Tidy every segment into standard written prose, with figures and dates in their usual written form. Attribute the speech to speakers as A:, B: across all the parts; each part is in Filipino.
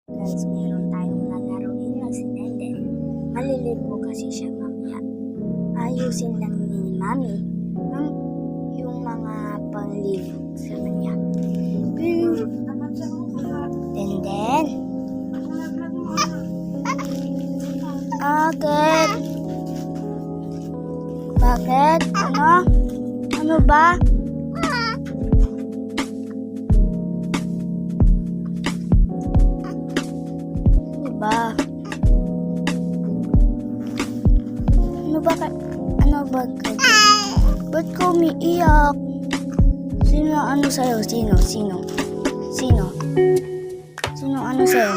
A: Guys, meron tayong lalaroin na si Denden. Maliligo kasi siya mamaya. Ayusin lang ni Mami yung mga pangligo sa kanya. Denden. Bakit? Bakit? Ano? Ano ba? Ba? Ano ba? Ano ba? Ba't ka umiiyak? Sino ano sa'yo? Sino? Sino ano sa'yo?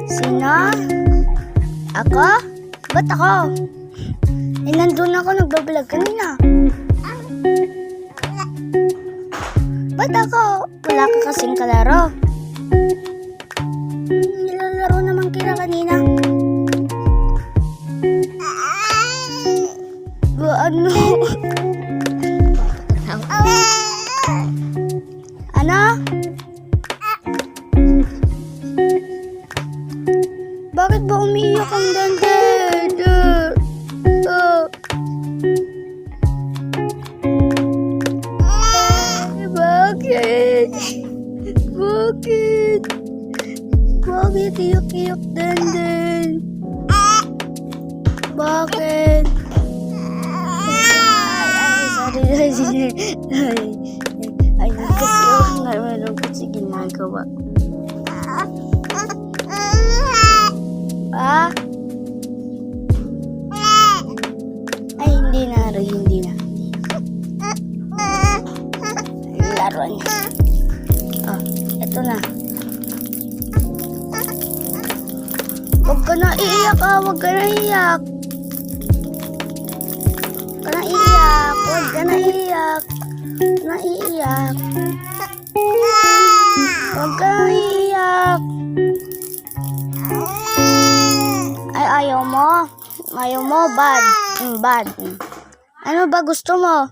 A: Sino? Ako? Ba't ako? Eh, nandun ako nagbablog kanina. Ba't ako? Wala ka kasing kalaro. Nilalaro naman kita kanina. Ano? Ano? Bakit ba umiiyak ang Denden? Bakit? Bakit? Bakit iyak-iyak Denden? Bakit? Sorry. Ay, kasi ako nga malungkot sa ginagawa. Ay, hindi na. Laruan niya. Eto na. Huwag ka na iiyak Huwag ka na iiyak. Huwag ka na iiyak. Ay, ayaw mo? Bad. Bad. Ano ba gusto mo?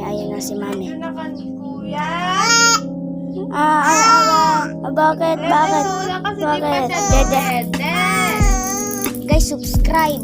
A: Ayan na si Mami.
B: Yun na ka ni Kuya.
A: Bakit?
B: Wala kasi di pa siya
A: Guys, subscribe.